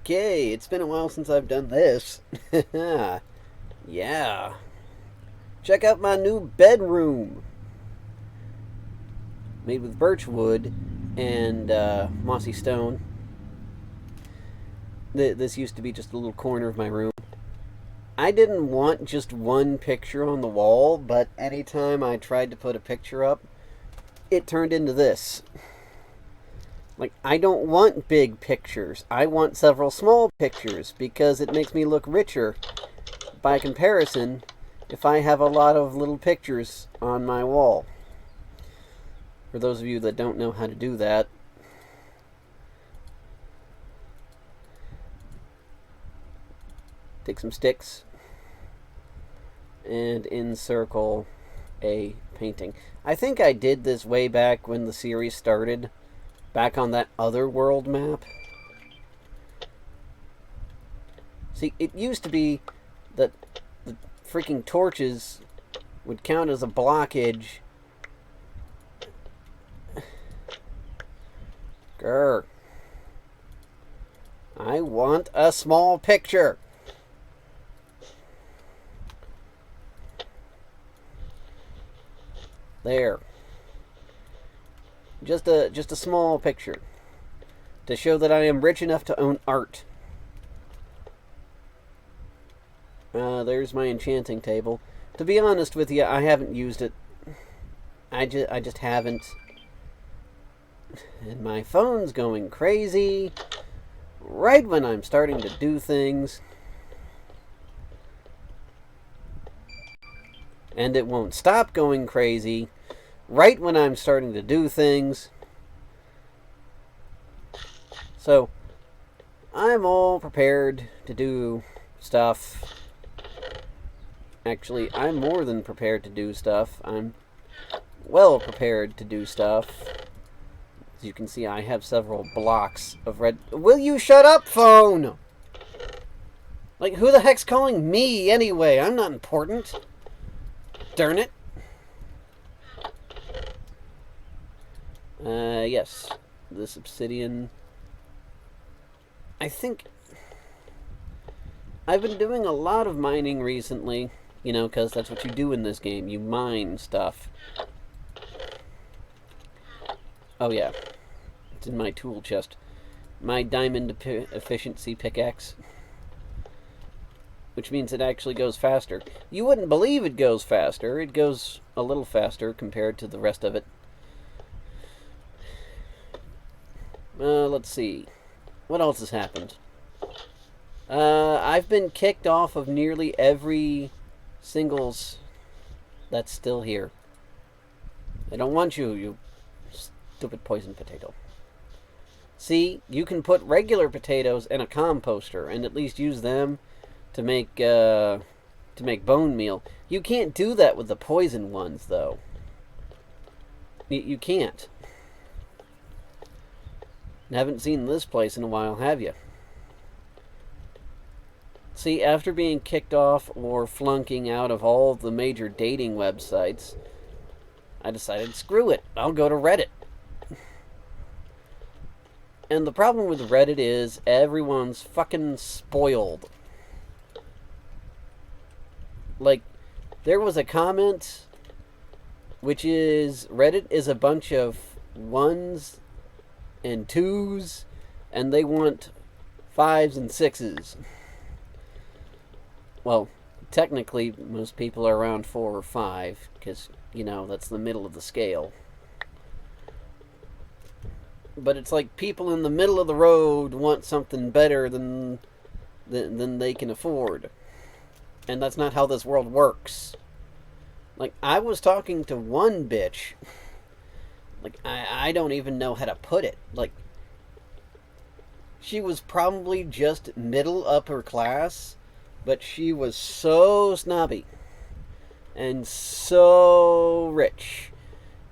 Okay, it's been a while since I've done this. Yeah. Check out my new bedroom. Made with birch wood and mossy stone. This used to be just a little corner of my room. I didn't want just one picture on the wall, but anytime I tried to put a picture up, it turned into this. Like, I don't want big pictures. I want several small pictures because it makes me look richer by comparison if I have a lot of little pictures on my wall. For those of you that don't know how to do that, take some sticks and encircle a painting. I think I did this way back when the series started, back on that other world map. See, it used to be that the freaking torches would count as a blockage. Grr. I want a small picture. There. Just a small picture to show that I am rich enough to own art. There's my enchanting table. To be honest with you, I haven't used it. I just haven't. And my phone's going crazy right when I'm starting to do things. And it won't stop going crazy right when I'm starting to do things. So, I'm all prepared to do stuff. Actually, I'm more than prepared to do stuff. I'm well prepared to do stuff. As you can see, I have several blocks of red... Will you shut up, phone? Like, who the heck's calling me anyway? I'm not important. Darn it. Yes. This obsidian... I think... I've been doing a lot of mining recently. You know, because that's what you do in this game. You mine stuff. Oh, yeah. It's in my tool chest. My diamond efficiency pickaxe. Which means it actually goes faster. You wouldn't believe it goes faster. It goes a little faster compared to the rest of it. Let's see. What else has happened? I've been kicked off of nearly every singles that's still here. I don't want you, you stupid poison potato. See, you can put regular potatoes in a composter and at least use them to make bone meal. You can't do that with the poison ones, though. You can't. You haven't seen this place in a while, have you? See, after being kicked off or flunking out of all of the major dating websites, I decided, screw it, I'll go to Reddit. And the problem with Reddit is everyone's fucking spoiled. Like, there was a comment, which is, Reddit is a bunch of ones and twos, and they want fives and sixes. Well, technically, most people are around 4 or 5, because, you know, that's the middle of the scale. But it's like people in the middle of the road want something better than they can afford. And that's not how this world works. Like, I was talking to one bitch. Like, I don't even know how to put it. Like, she was probably just middle upper class, but she was so snobby and so rich.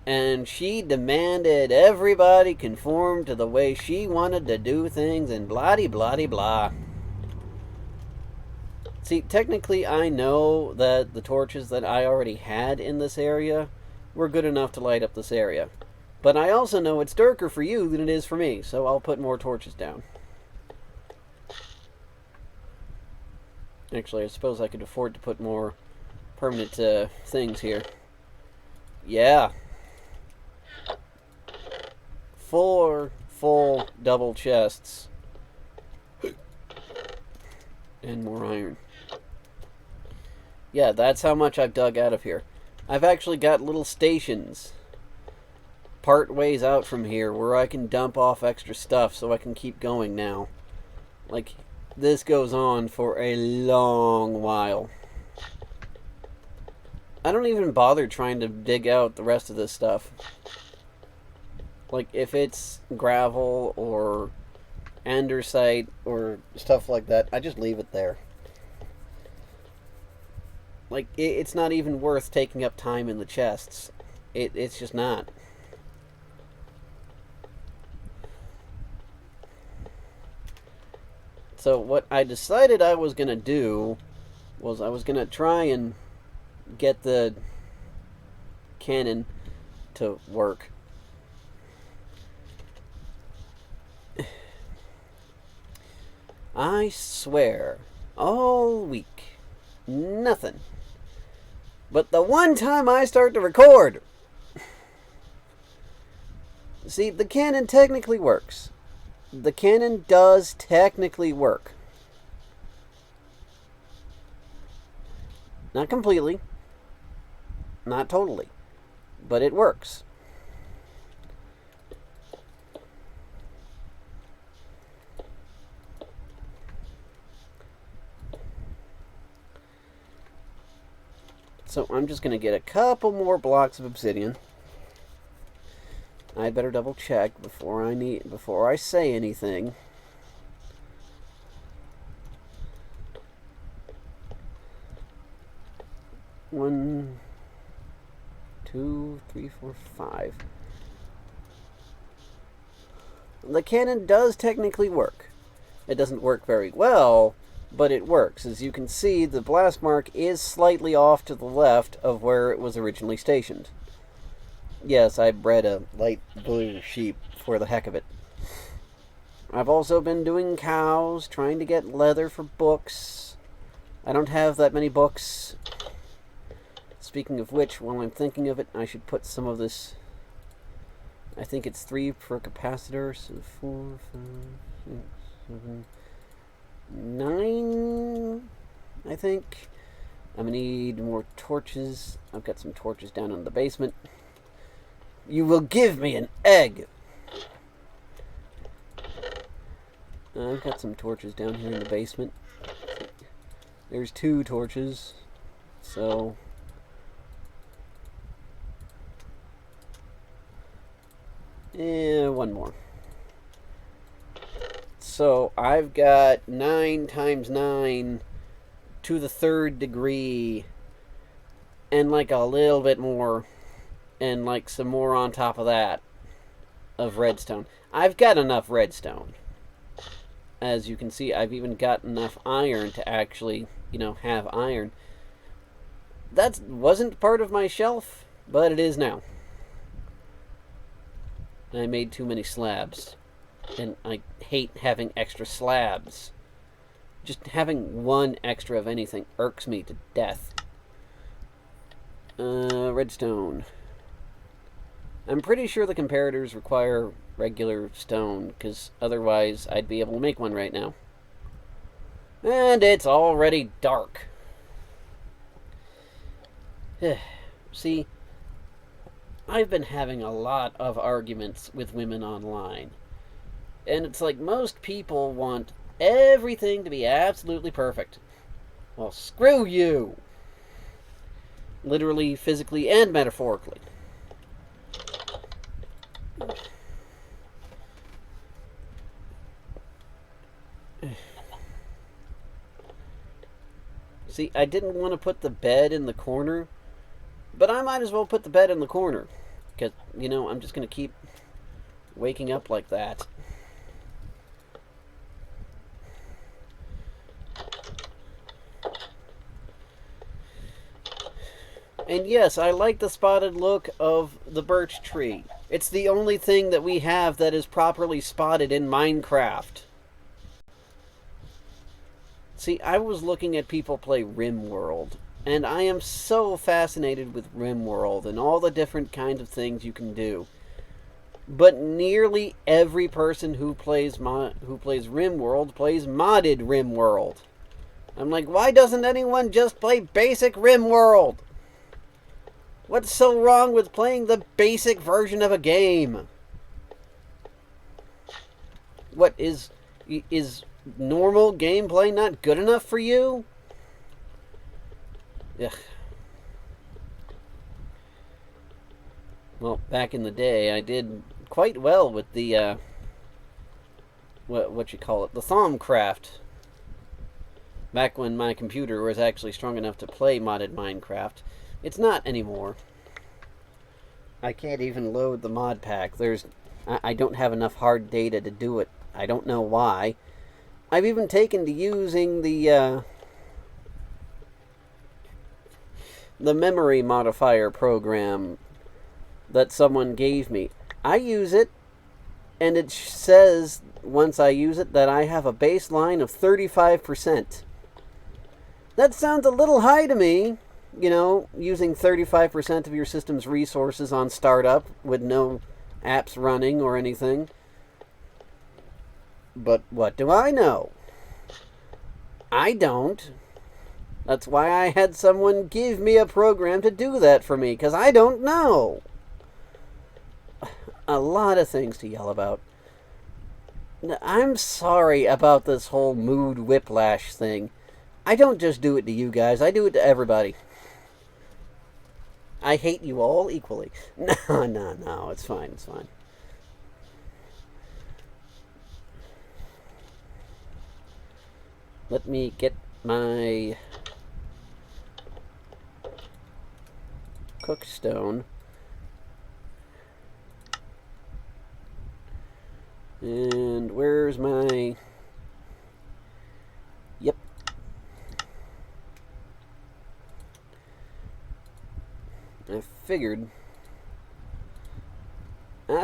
And she demanded everybody conform to the way she wanted to do things and blah-de-blah-de-blah. See, technically I know that the torches that I already had in this area were good enough to light up this area. But I also know it's darker for you than it is for me, so I'll put more torches down. Actually, I suppose I could afford to put more permanent things here. Yeah. 4 full double chests. And more iron. Yeah, that's how much I've dug out of here. I've actually got little stations part ways out from here where I can dump off extra stuff so I can keep going now. Like, this goes on for a long while. I don't even bother trying to dig out the rest of this stuff. Like, if it's gravel or andesite or stuff like that, I just leave it there. Like, it's not even worth taking up time in the chests. It's just not. So what I decided I was going to do was I was going to try and get the cannon to work. I swear, all week, nothing. But the one time I start to record, see, the cannon technically works. The cannon does technically work. Not completely. Not totally. But it works. So I'm just going to get a couple more blocks of obsidian. I better double check before I say anything. One, 2, 3, 4, 5. The cannon does technically work. It doesn't work very well, but it works. As you can see, the blast mark is slightly off to the left of where it was originally stationed. Yes, I bred a light blue sheep for the heck of it. I've also been doing cows, trying to get leather for books. I don't have that many books. Speaking of which, while I'm thinking of it, I should put some of this. I think it's 3 per capacitor, so 4, 5, 6, 7, 9, I think. I'm going to need more torches. I've got some torches down in the basement. You will give me an egg! I've got some torches down here in the basement. There's 2 torches. So... one more. So I've got 9 times 9 to the 3rd degree, and like a little bit more, and like some more on top of that of redstone. I've got enough redstone. As you can see, I've even got enough iron to actually, have iron. That wasn't part of my shelf, but it is now. I made too many slabs. And I hate having extra slabs. Just having 1 extra of anything irks me to death. Redstone. I'm pretty sure the comparators require regular stone, because otherwise I'd be able to make one right now. And it's already dark. See, I've been having a lot of arguments with women online. And it's like most people want everything to be absolutely perfect. Well, screw you! Literally, physically, and metaphorically. See, I didn't want to put the bed in the corner, but I might as well put the bed in the corner. Because, I'm just going to keep waking up like that. And yes, I like the spotted look of the birch tree. It's the only thing that we have that is properly spotted in Minecraft. See, I was looking at people play RimWorld, and I am so fascinated with RimWorld and all the different kinds of things you can do. But nearly every person who plays RimWorld plays modded RimWorld. I'm like, why doesn't anyone just play basic RimWorld? What's so wrong with playing the basic version of a game? What is normal gameplay not good enough for you? Ugh. Well, back in the day, I did quite well with the, what you call it, the Thaumcraft. Back when my computer was actually strong enough to play modded Minecraft. It's not anymore. I can't even load the mod pack. I don't have enough hard data to do it. I don't know why. I've even taken to using the memory modifier program that someone gave me. I use it, and it says, once I use it, that I have a baseline of 35%. That sounds a little high to me, you know, using 35% of your system's resources on startup with no apps running or anything. But what do I know? I don't. That's why I had someone give me a program to do that for me, because I don't know. A lot of things to yell about. I'm sorry about this whole mood whiplash thing. I don't just do it to you guys, I do it to everybody. I hate you all equally. No, it's fine, it's fine. Let me get my cookstone. And where's my... Yep. I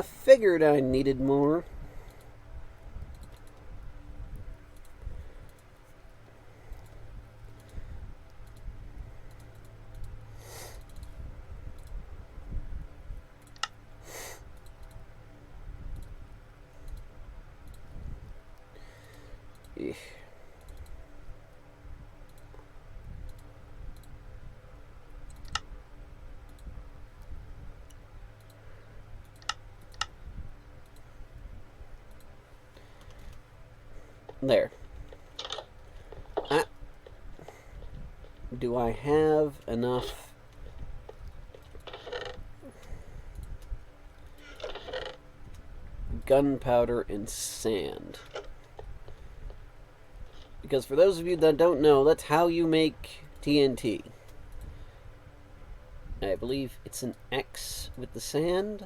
figured I needed more. There. Do I have enough gunpowder and sand? Because for those of you that don't know, that's how you make TNT. I believe it's an X with the sand.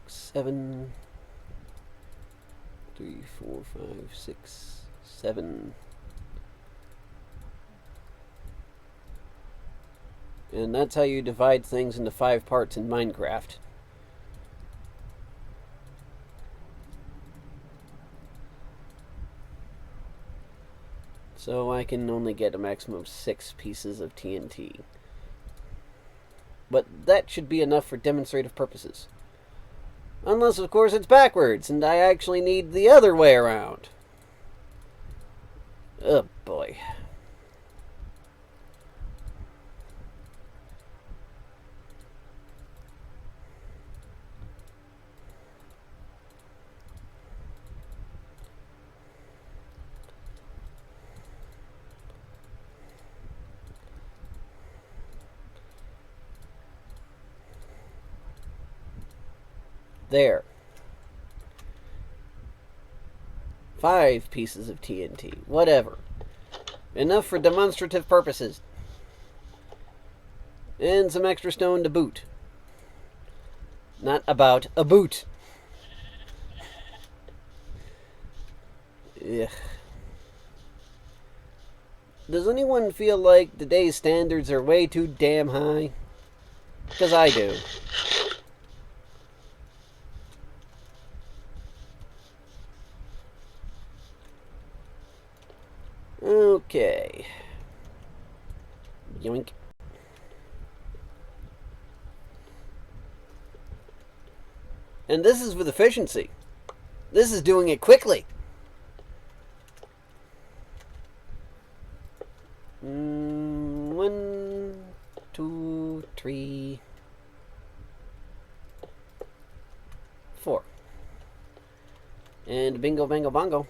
Seven, 3, 4, 5, 6, 7. And that's how you divide things into 5 parts in Minecraft. So I can only get a maximum of 6 pieces of TNT. But that should be enough for demonstrative purposes. Unless, of course, it's backwards, and I actually need the other way around. Oh, boy. There. 5 pieces of TNT. Whatever. Enough for demonstrative purposes. And some extra stone to boot. Not about a boot. Ugh. Does anyone feel like today's standards are way too damn high? Because I do. Okay. Yoink. And this is with efficiency. This is doing it quickly. 1, 2, 3, 4. And bingo, bango, bongo.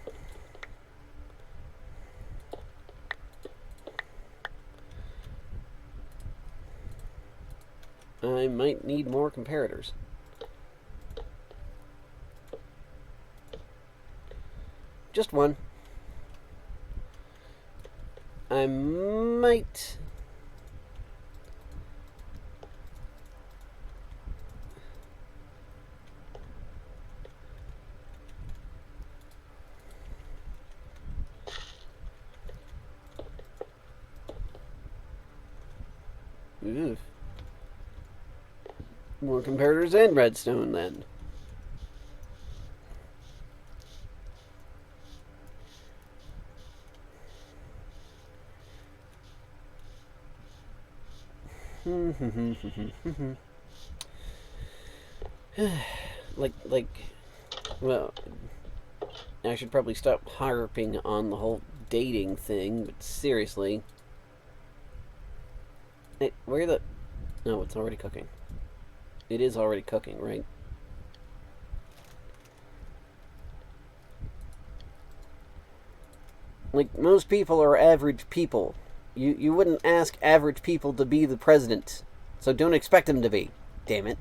I might need more comparators. Just one. I might... Ooh. More comparators and redstone, then. Well, I should probably stop harping on the whole dating thing, but seriously. Hey, where the... No, it's already cooking. It is already cooking, right? Like, most people are average people. You wouldn't ask average people to be the president. So don't expect them to be. Damn it.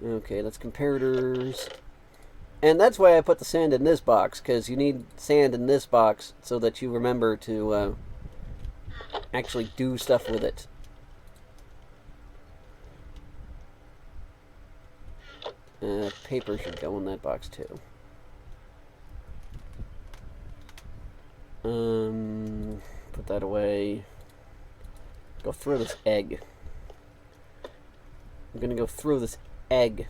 Okay, that's comparators. And that's why I put the sand in this box, because you need sand in this box so that you remember to actually do stuff with it. Paper should go in that box too. Put that away. Go through this egg. I'm gonna go through this egg.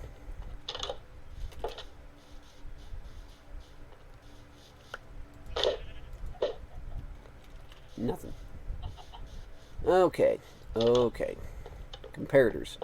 Nothing. Okay. Okay. Comparators.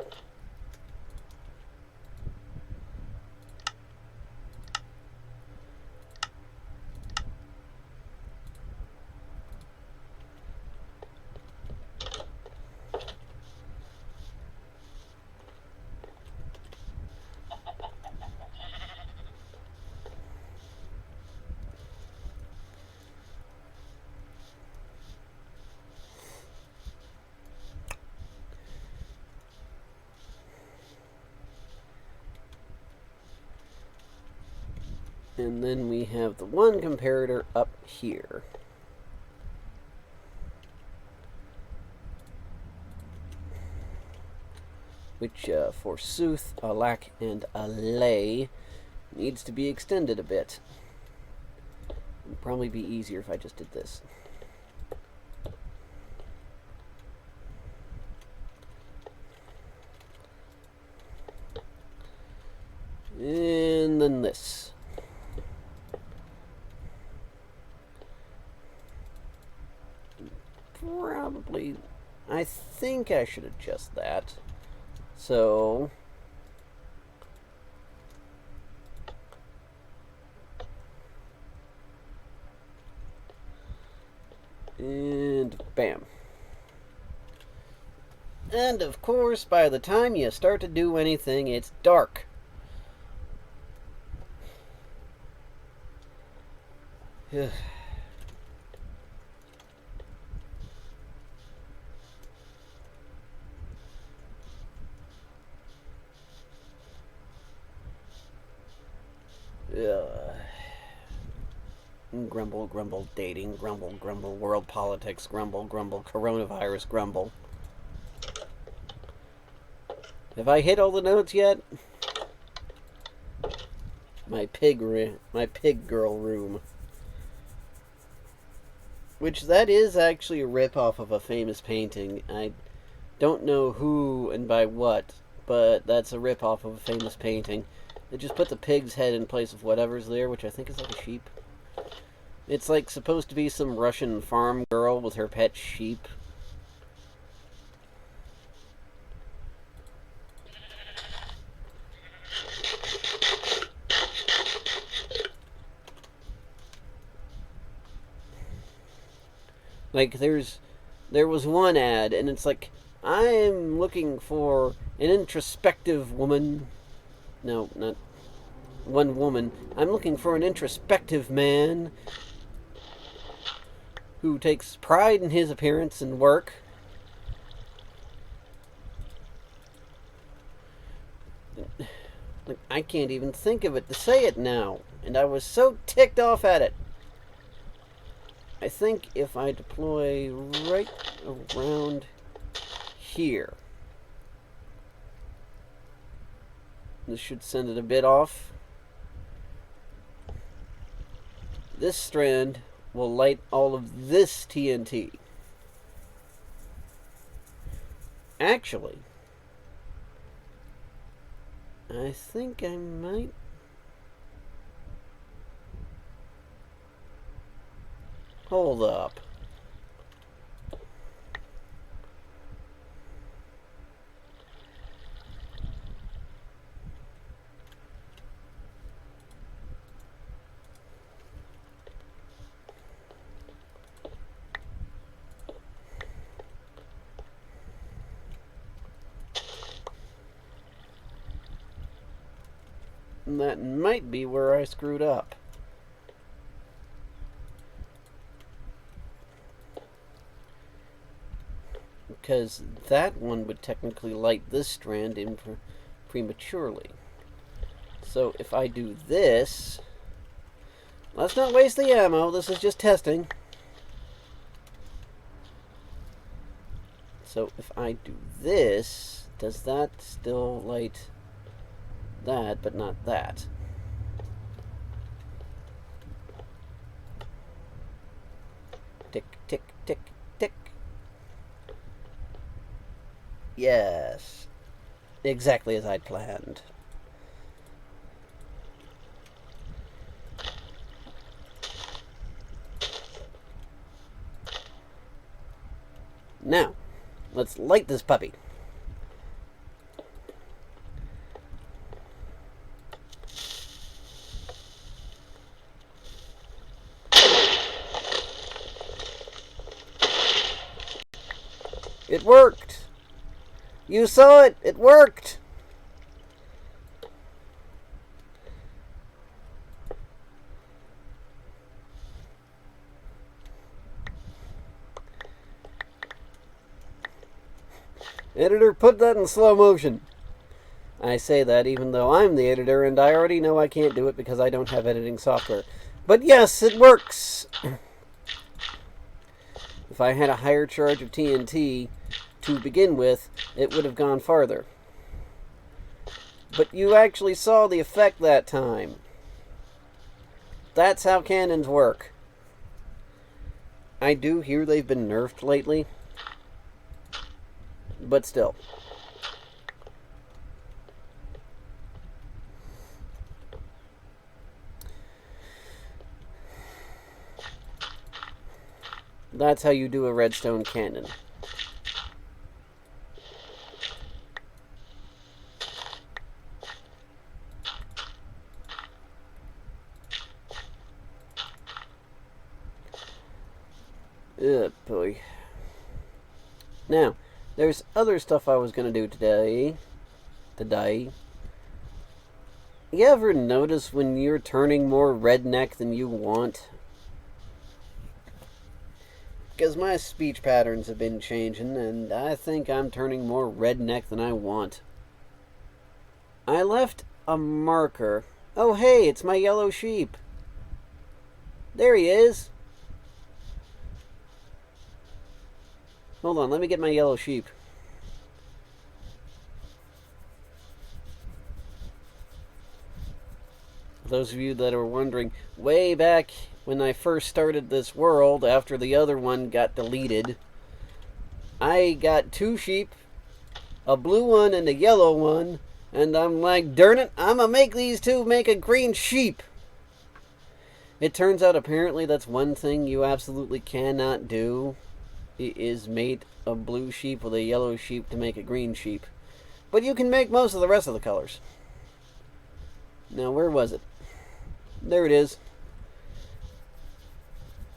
And then we have the one comparator up here. Which, forsooth, alack, and allay, needs to be extended a bit. It'd probably be easier if I just did this. And then this. Probably, I think I should adjust that. So, and bam. And of course, by the time you start to do anything, it's dark. Grumble, grumble, dating, grumble, grumble, world politics, grumble, grumble, coronavirus, grumble. Have I hit all the notes yet? my pig girl room. Which that is actually a ripoff of a famous painting. I don't know who and by what, but that's a ripoff of a famous painting. They just put the pig's head in place of whatever's there, which I think is like a sheep. It's like supposed to be some Russian farm girl with her pet sheep. Like there was one ad, and it's like, I'm looking for an introspective woman. No, not one woman. I'm looking for an introspective man who takes pride in his appearance and work. Like, I can't even think of it to say it now, and I was so ticked off at it. I think if I deploy right around here, this should send it a bit off. This strand will light all of this TNT. Actually, I think I might... Hold up. And that might be where I screwed up. Because that one would technically light this strand in prematurely. So if I do this... Let's not waste the ammo, this is just testing. So if I do this, does that still light that, but not that? Tick, tick, tick, tick. Yes. Exactly as I'd planned. Now, let's light this puppy. It worked! You saw it! It worked! Editor, put that in slow motion. I say that even though I'm the editor and I already know I can't do it because I don't have editing software. But yes, it works! If I had a higher charge of TNT to begin with, it would have gone farther. But you actually saw the effect that time. That's how cannons work. I do hear they've been nerfed lately. But still. That's how you do a redstone cannon. Ugh, boy. Now, there's other stuff I was going to do today. You ever notice when you're turning more redneck than you want? Because my speech patterns have been changing, and I think I'm turning more redneck than I want. I left a marker. Oh, hey, it's my yellow sheep. There he is. Hold on, let me get my yellow sheep. For those of you that are wondering, way back when I first started this world, after the other one got deleted, I got 2 sheep, a blue one and a yellow one, and I'm like, darn it, I'm gonna make these 2 make a green sheep. It turns out apparently that's one thing you absolutely cannot do, is mate a blue sheep with a yellow sheep to make a green sheep. But you can make most of the rest of the colors. Now, where was it? There it is.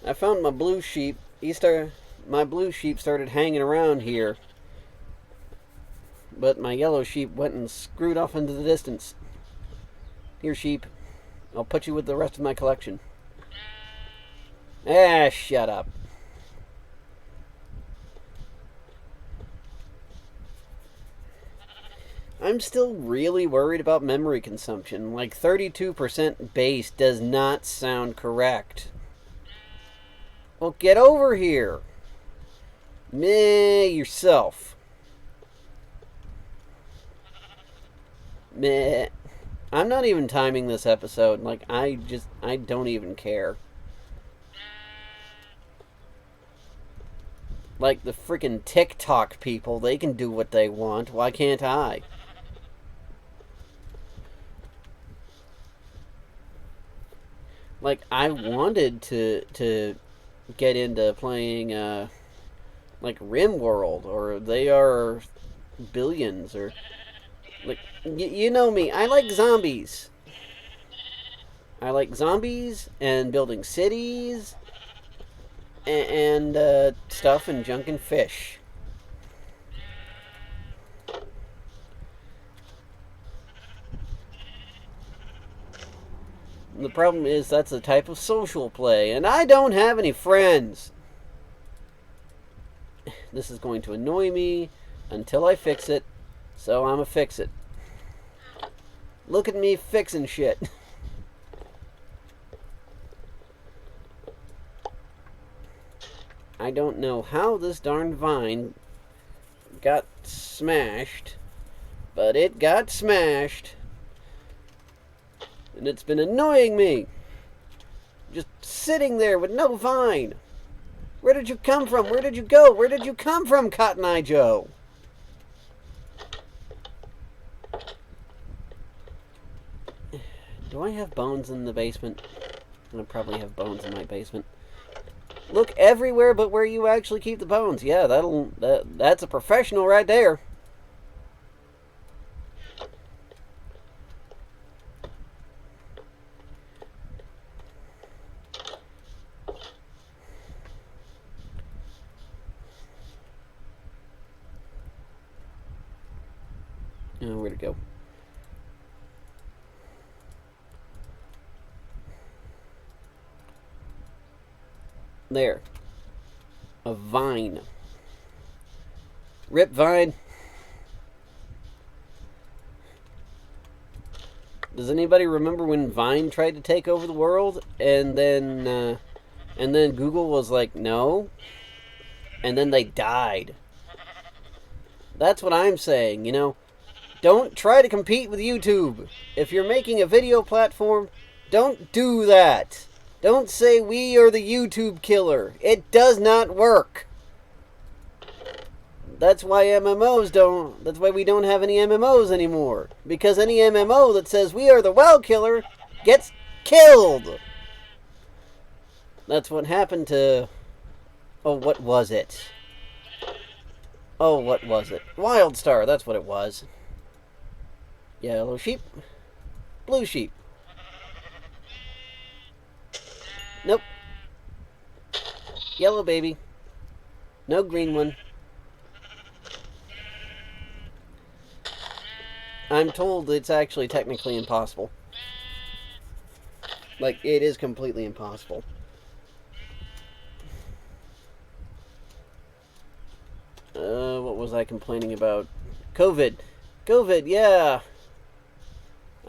I found my blue sheep. My blue sheep started hanging around here. But my yellow sheep went and screwed off into the distance. Here, sheep. I'll put you with the rest of my collection. Ah, shut up. I'm still really worried about memory consumption. Like 32% base does not sound correct. Well, get over here. Meh, yourself. Meh. I'm not even timing this episode. Like, I don't even care. Like the freaking TikTok people, they can do what they want. Why can't I? Like, I wanted to get into playing like RimWorld, or They Are Billions, or like you know me. I like zombies. I like zombies and building cities and stuff and junk and fish. The problem is that's a type of social play, and I don't have any friends. This is going to annoy me until I fix it, so I'ma fix it. Look at me fixing shit. I don't know how this darn vine got smashed, but it got smashed. And it's been annoying me. Just sitting there with no vine. Where did you come from? Where did you go? Where did you come from, Cotton Eye Joe? Do I have bones in the basement? I probably have bones in my basement. Look everywhere but where you actually keep the bones. Yeah, that's a professional right there. Where'd it go? There. A vine. Rip Vine. Does anybody remember when Vine tried to take over the world, and then Google was like, no, and then they died? That's what I'm saying, you know. Don't try to compete with YouTube. If you're making a video platform, don't do that. Don't say we are the YouTube killer. It does not work. That's why that's why we don't have any MMOs anymore. Because any MMO that says we are the WoW killer gets killed. That's what happened to... Oh, what was it? WildStar, that's what it was. Yellow sheep. Blue sheep. Nope. Yellow baby. No green one. I'm told it's actually technically impossible. Like, it is completely impossible. What was I complaining about? COVID, yeah.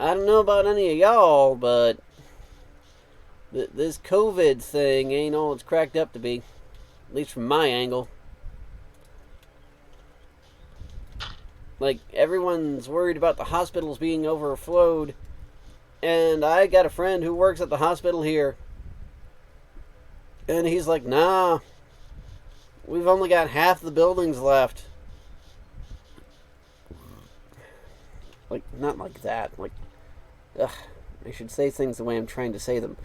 I don't know about any of y'all, but this COVID thing ain't all it's cracked up to be. At least from my angle. Like, everyone's worried about the hospitals being overflowed, And I got a friend who works at the hospital here. And he's like, nah, we've only got half the buildings left. Like, not like that. Like, ugh, I should say things the way I'm trying to say them.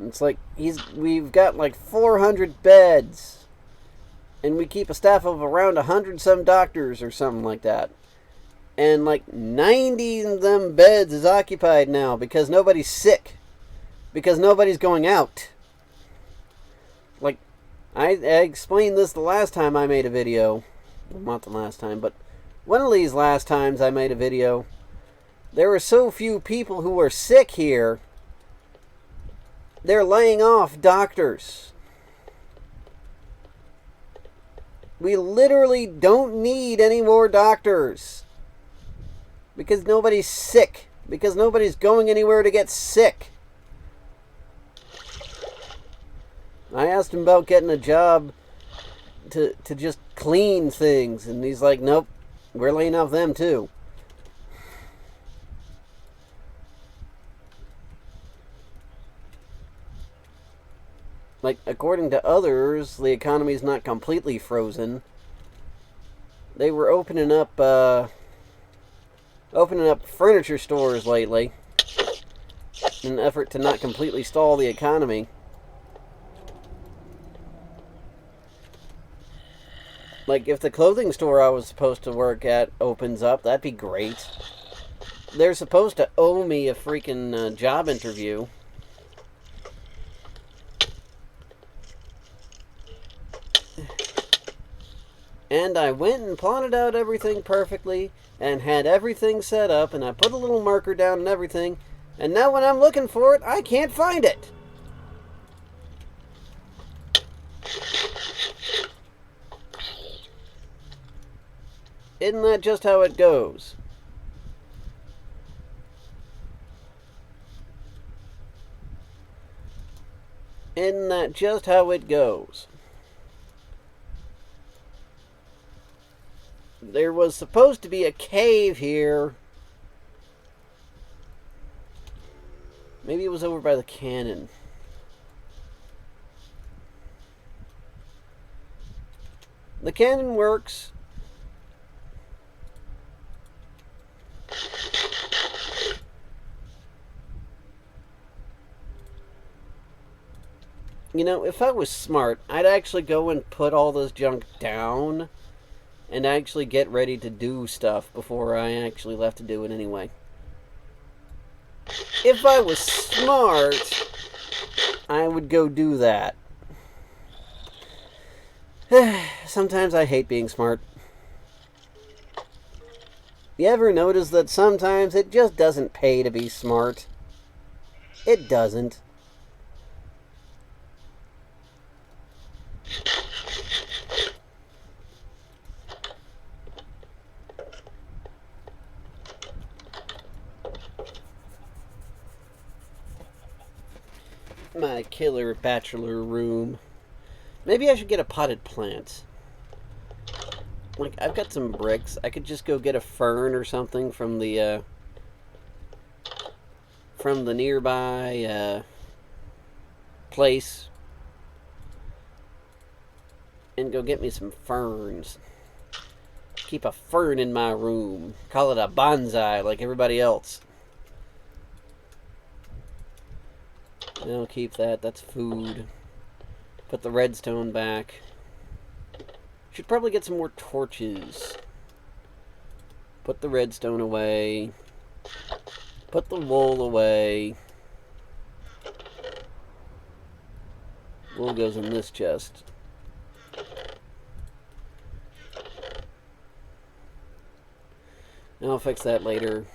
It's like, we've got like 400 beds. And we keep a staff of around 100 some doctors or something like that. And like 90 of them beds is occupied now because nobody's sick. Because nobody's going out. Like, I explained this the last time I made a video. Well, not the last time, but one of these last times I made a video. There were so few people who were sick here. They're laying off doctors. We literally don't need any more doctors. Because nobody's sick. Because nobody's going anywhere to get sick. I asked him about getting a job to just clean things. And he's like, nope, we're laying off them too. Like, according to others, the economy's not completely frozen. They were opening up furniture stores lately in an effort to not completely stall the economy. Like, if the clothing store I was supposed to work at opens up, that'd be great. They're supposed to owe me a freaking job interview. And I went and plotted out everything perfectly and had everything set up, and I put a little marker down and everything, and now when I'm looking for it, I can't find it. Isn't that just how it goes? Isn't that just how it goes? There was supposed to be a cave here. Maybe it was over by the cannon. The cannon works. You know, if I was smart, I'd actually go and put all this junk down and actually get ready to do stuff before I actually left to do it anyway. If I was smart, I would go do that. Sometimes I hate being smart. You ever notice that sometimes it just doesn't pay to be smart? It doesn't. My killer bachelor room. Maybe I should get a potted plant. Like, I've got some bricks. I could just go get a fern or something from the nearby place and go get me some ferns. Keep a fern in my room. Call it a bonsai like everybody else. I'll keep that. That's food. Put the redstone back. Should probably get some more torches. Put the redstone away. Put the wool away. Wool goes in this chest. I'll fix that later.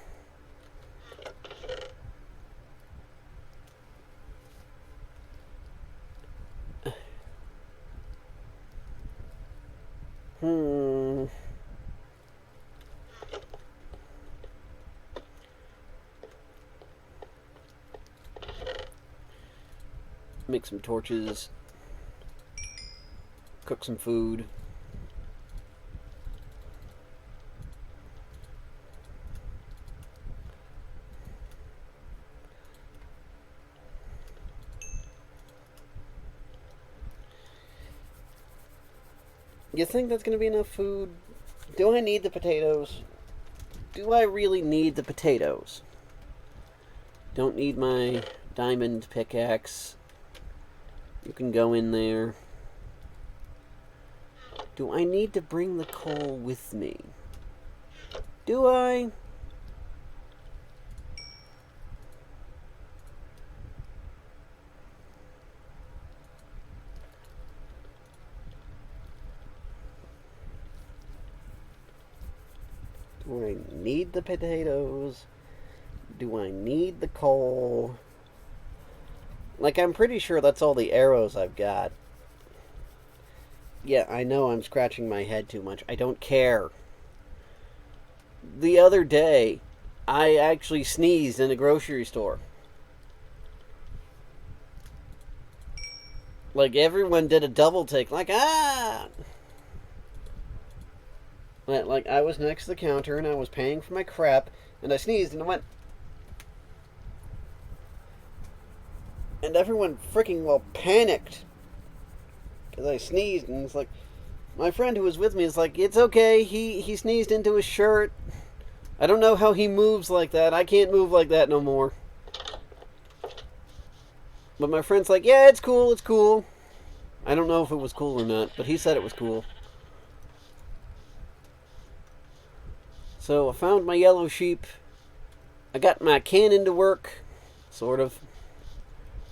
Make some torches. Cook some food. You think that's going to be enough food? Do I need the potatoes? Do I really need the potatoes? Don't need my diamond pickaxe. You can go in there. Do I need to bring the coal with me? Do I? Do I need the potatoes? Do I need the coal? Like, I'm pretty sure that's all the arrows I've got. Yeah, I know I'm scratching my head too much. I don't care. The other day, I actually sneezed in a grocery store. Like, everyone did a double take. Like, ah! Like, I was next to the counter and I was paying for my crap, and I sneezed and I went. And everyone freaking well panicked because I sneezed, and it's like, my friend who was with me is like, it's okay, he sneezed into his shirt. I don't know how he moves like that. I can't move like that no more. But my friend's like, yeah, it's cool, it's cool. I don't know if it was cool or not, but he said it was cool. So I found my yellow sheep. I got my cannon to work, sort of.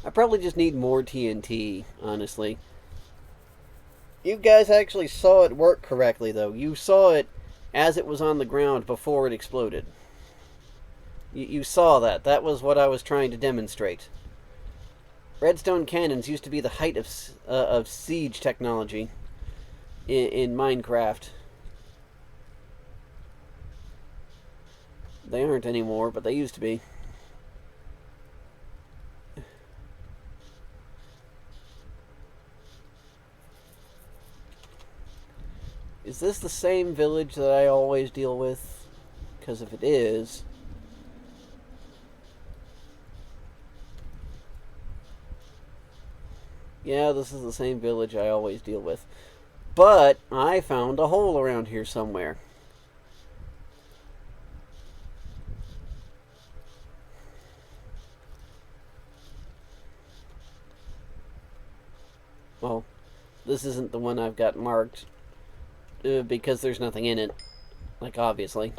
I probably just need more TNT, honestly. You guys actually saw it work correctly, though. You saw it as it was on the ground before it exploded. You saw that. That was what I was trying to demonstrate. Redstone cannons used to be the height of siege technology in Minecraft. They aren't anymore, but they used to be. Is this the same village that I always deal with? Because if it is... yeah, this is the same village I always deal with. But I found a hole around here somewhere. Well, this isn't the one I've got marked. Because there's nothing in it. Like, obviously.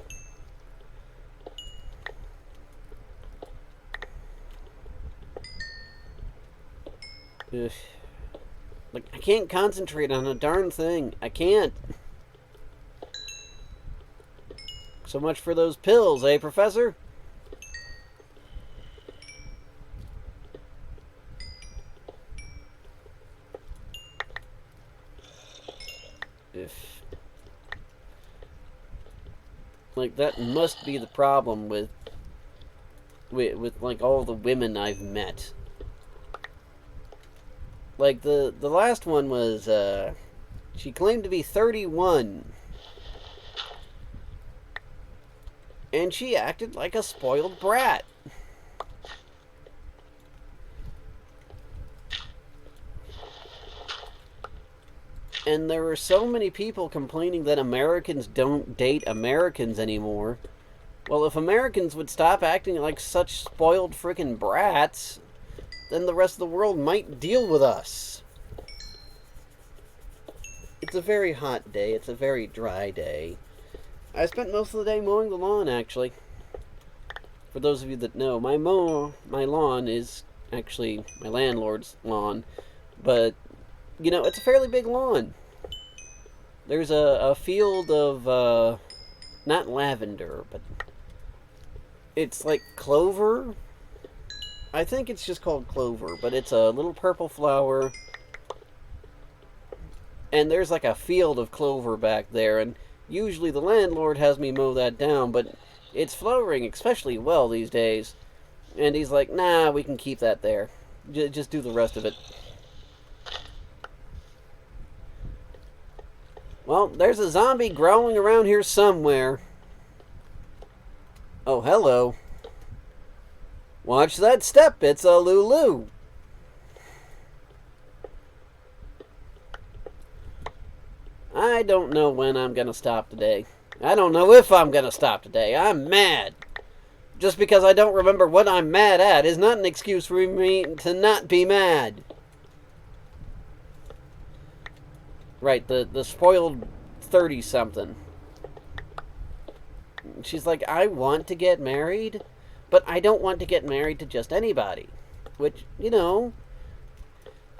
Ugh. Like, I can't concentrate on a darn thing. I can't. So much for those pills, eh, Professor? Like, that must be the problem with like all the women I've met. Like the last one was she claimed to be 31. And she acted like a spoiled brat. And there were so many people complaining that Americans don't date Americans anymore. Well, if Americans would stop acting like such spoiled frickin' brats, then the rest of the world might deal with us. It's a very hot day. It's a very dry day. I spent most of the day mowing the lawn, actually. For those of you that know, my lawn is actually my landlord's lawn. But, you know, it's a fairly big lawn. There's a field of, not lavender, but it's like clover. I think it's just called clover, but it's a little purple flower. And there's like a field of clover back there, and usually the landlord has me mow that down, but it's flowering especially well these days. And he's like, nah, we can keep that there. Just do the rest of it. Well, there's a zombie growling around here somewhere. Oh, hello. Watch that step, it's a Lulu. I don't know when I'm going to stop today. I don't know if I'm going to stop today. I'm mad. Just because I don't remember what I'm mad at is not an excuse for me to not be mad. Right, the spoiled 30-something. She's like, I want to get married, but I don't want to get married to just anybody. Which, you know,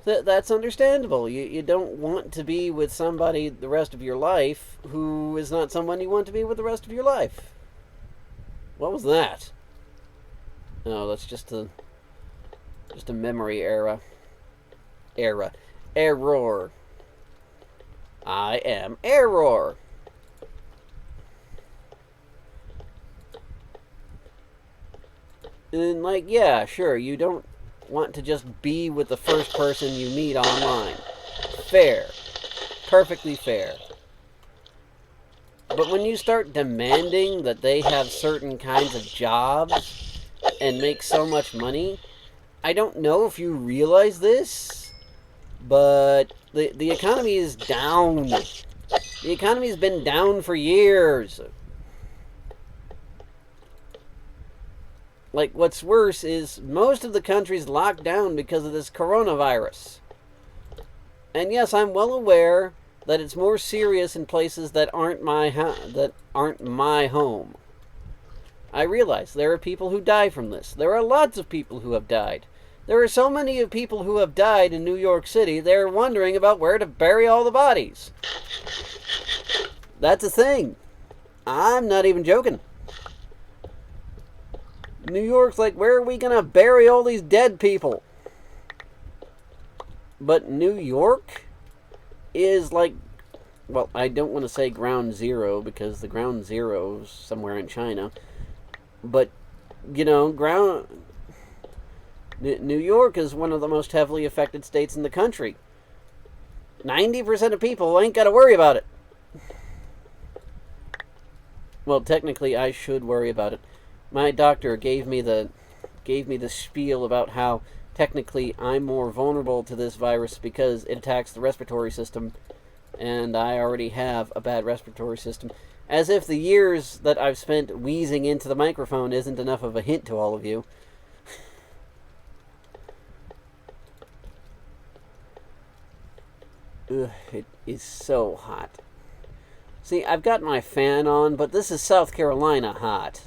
that's understandable. You don't want to be with somebody the rest of your life who is not someone you want to be with the rest of your life. What was that? No, that's just a memory error. Error. I am error. And like, yeah, sure, you don't want to just be with the first person you meet online. Fair. Perfectly fair. But when you start demanding that they have certain kinds of jobs and make so much money, I don't know if you realize this, but the economy is down. The economy's been down for years. Like, what's worse is most of the country's locked down because of this coronavirus. And yes, I'm well aware that it's more serious in places that aren't my home. I realize there are people who die from this. There are lots of people who have died. There are so many people who have died in New York City, they're wondering about where to bury all the bodies. That's a thing. I'm not even joking. New York's like, where are we going to bury all these dead people? But New York is like, well, I don't want to say ground zero because the ground zero is somewhere in China. But, you know, New York is one of the most heavily affected states in the country. 90% of people ain't got to worry about it. Well, technically, I should worry about it. My doctor gave me the spiel about how technically I'm more vulnerable to this virus because it attacks the respiratory system, and I already have a bad respiratory system. As if the years that I've spent wheezing into the microphone isn't enough of a hint to all of you. Ugh, it is so hot. See, I've got my fan on, but this is South Carolina hot.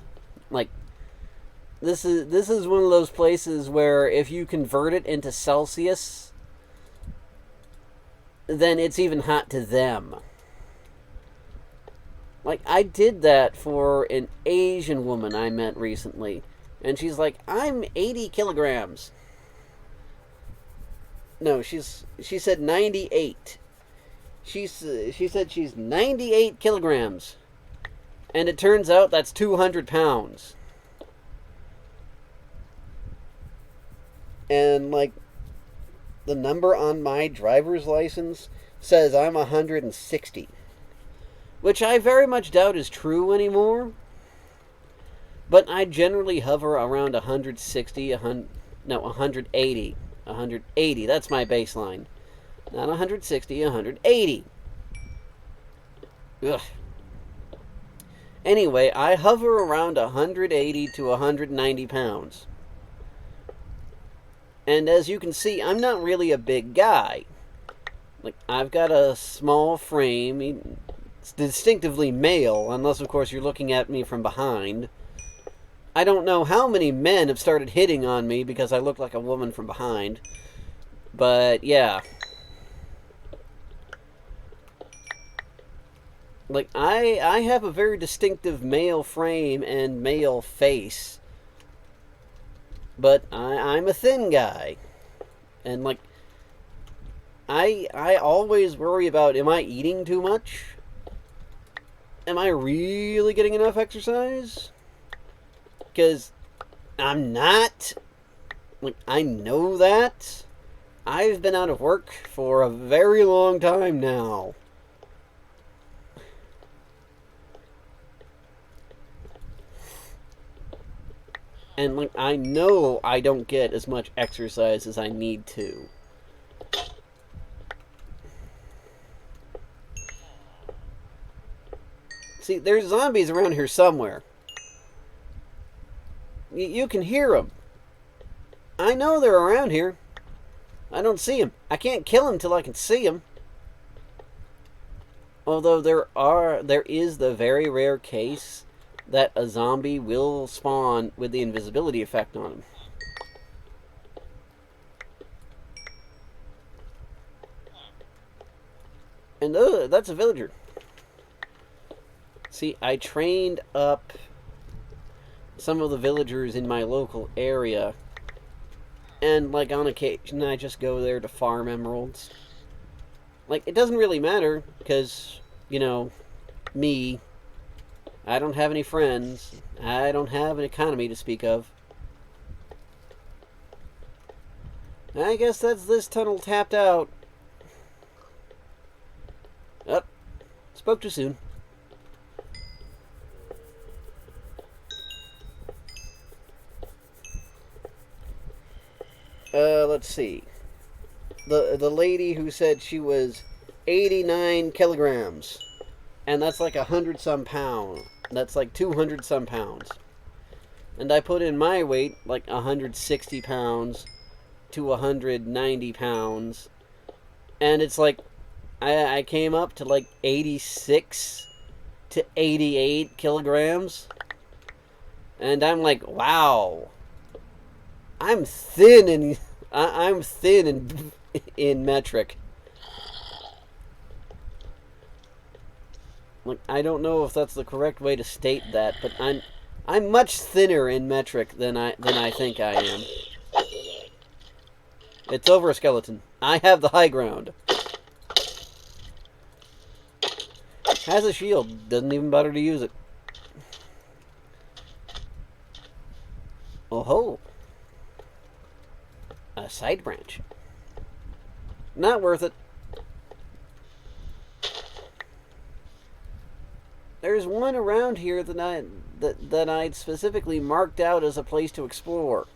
Like, this is one of those places where if you convert it into Celsius, then it's even hot to them. Like, I did that for an Asian woman I met recently, and she's like, I'm 80 kilograms. No, she said 98. She said she's 98 kilograms. And it turns out that's 200 pounds. And, like, the number on my driver's license says I'm 160. Which I very much doubt is true anymore. But I generally hover around 160, 180. 180, that's my baseline. Not 160, 180. Ugh. Anyway, I hover around 180 to 190 pounds. And as you can see, I'm not really a big guy. Like, I've got a small frame. It's distinctively male, unless, of course, you're looking at me from behind. I don't know how many men have started hitting on me because I look like a woman from behind. But, yeah. Like, I have a very distinctive male frame and male face. But I'm a thin guy. And, like, I always worry about, am I eating too much? Am I really getting enough exercise? Because I'm not. Like, I know that. I've been out of work for a very long time now. And, like, I know I don't get as much exercise as I need to. See, there's zombies around here somewhere. You can hear them. I know they're around here. I don't see them. I can't kill them till I can see them. Although there is the very rare case that a zombie will spawn with the invisibility effect on him. And that's a villager. See, I trained up some of the villagers in my local area, and like on occasion I just go there to farm emeralds. Like, it doesn't really matter, because, you know, me, I don't have any friends, I don't have an economy to speak of. I guess that's this tunnel tapped out. Oh, spoke too soon. Let's see. The lady who said she was 89 kilograms. And that's like 100-some pounds. That's like 200-some pounds. And I put in my weight, like 160 pounds to 190 pounds. And it's like, I came up to like 86 to 88 kilograms. And I'm like, wow. I'm thin in metric. Like, I don't know if that's the correct way to state that, but I'm much thinner in metric than I think I am. It's over a skeleton. I have the high ground. Has a shield. Doesn't even bother to use it. Oh ho. A side branch. Not worth it. There's one around here that I'd specifically marked out as a place to explore.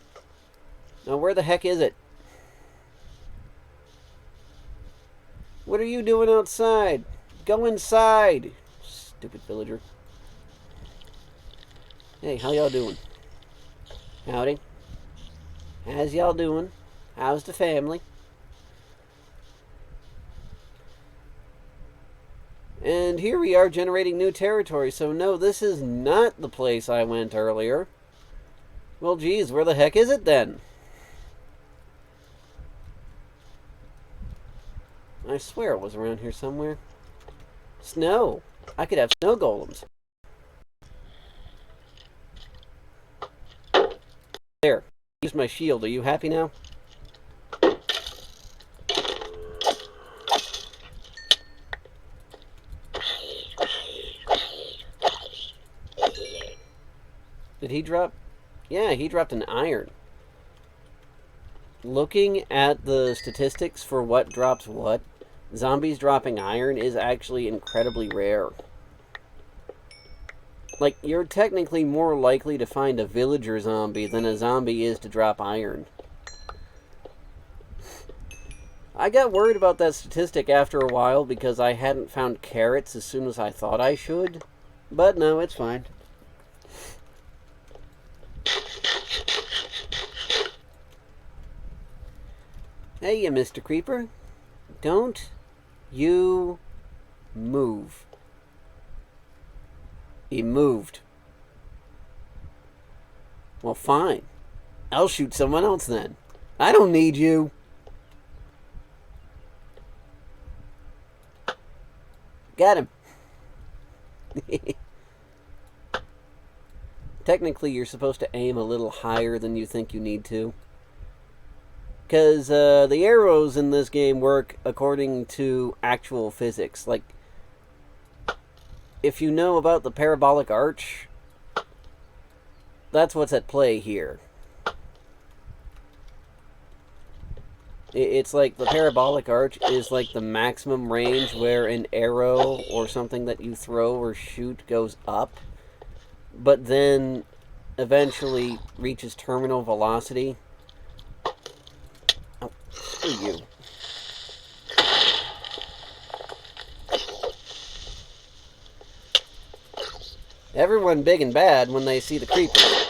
Now, where the heck is it? What are you doing outside? Go inside, stupid villager. Hey, how y'all doing? Howdy. How's y'all doing? How's the family? And here we are generating new territory. So no, this is not the place I went earlier. Well, geez, where the heck is it then? I swear it was around here somewhere. Snow. I could have snow golems. There. Use my shield. Are you happy now? Did he drop? Yeah, he dropped an iron. Looking at the statistics for what drops what, zombies dropping iron is actually incredibly rare. Like, you're technically more likely to find a villager zombie than a zombie is to drop iron. I got worried about that statistic after a while because I hadn't found carrots as soon as I thought I should. But no, it's fine. Hey, you Mr. Creeper. Don't you move. He moved. Well, fine. I'll shoot someone else then. I don't need you. Got him. Technically, you're supposed to aim a little higher than you think you need to. Because the arrows in this game work according to actual physics. Like, if you know about the parabolic arch, that's what's at play here. It's like the parabolic arch is like the maximum range where an arrow or something that you throw or shoot goes up, but then eventually reaches terminal velocity. Oh, screw you. Everyone big and bad when they see the creepers.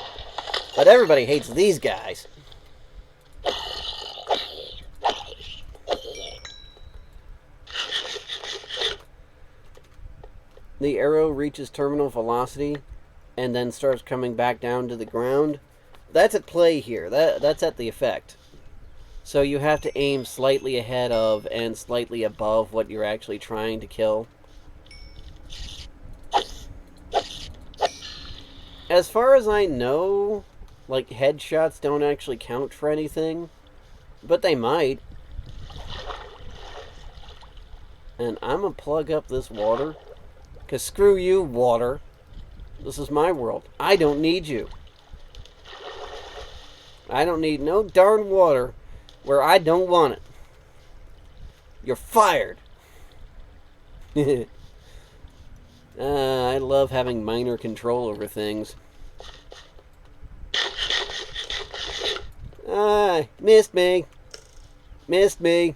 But everybody hates these guys. The arrow reaches terminal velocity and then starts coming back down to the ground. That's at play here. That's at the effect. So you have to aim slightly ahead of and slightly above what you're actually trying to kill. As far as I know, like, headshots don't actually count for anything, but they might. And I'm gonna plug up this water, because screw you, water. This is my world. I don't need you. I don't need no darn water where I don't want it. You're fired. I love having minor control over things. Missed me. Missed me.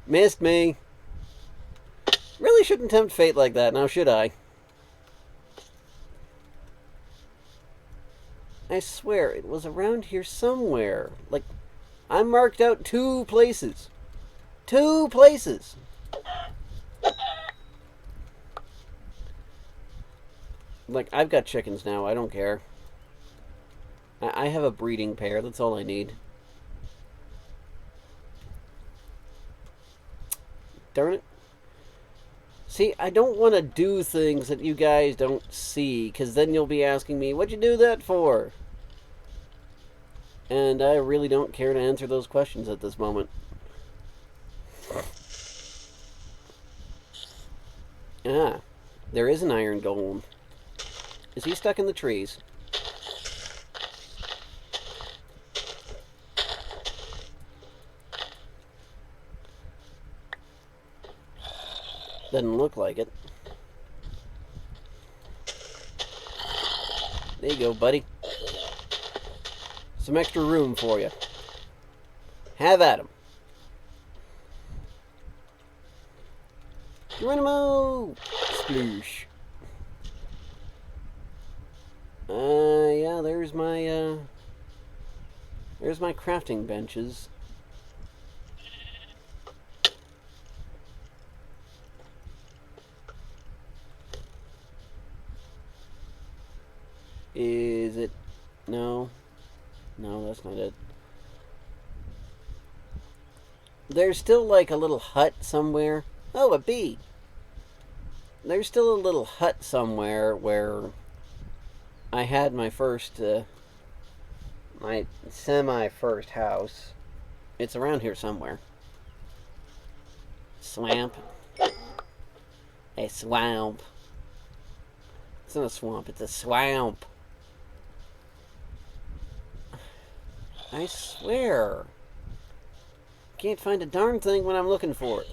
Missed me. Really shouldn't tempt fate like that, now should I? I swear, it was around here somewhere. Like, I marked out 2 places. 2 places! Like, I've got chickens now, I don't care. I have a breeding pair, that's all I need. Darn it. See, I don't want to do things that you guys don't see, because then you'll be asking me, what'd you do that for? And I really don't care to answer those questions at this moment. Ah, there is an iron golem. Is he stuck in the trees? Doesn't look like it. There you go, buddy. Some extra room for you. Have at 'em. Geronimo! Sploosh. Yeah, there's my crafting benches. Is it? No. No, that's not it. There's still like a little hut somewhere. Oh, a bee. There's still a little hut somewhere where I had my first, my semi-first house. It's around here somewhere. Swamp. A swamp. It's not a swamp, it's a swamp. I swear. Can't find a darn thing when I'm looking for it.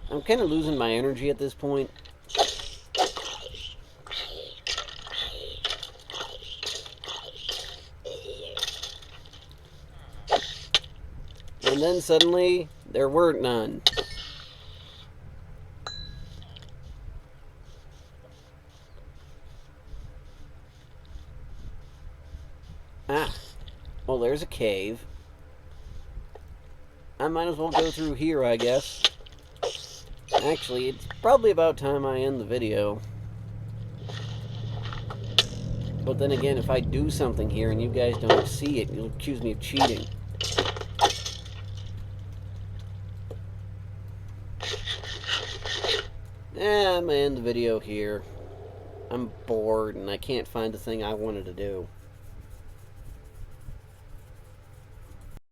I'm kind of losing my energy at this point. And then suddenly, there weren't none. Ah, well, there's a cave. I might as well go through here, I guess. Actually, it's probably about time I end the video. But then again, if I do something here and you guys don't see it, you'll accuse me of cheating. I'm gonna end the video here. I'm bored and I can't find the thing I wanted to do.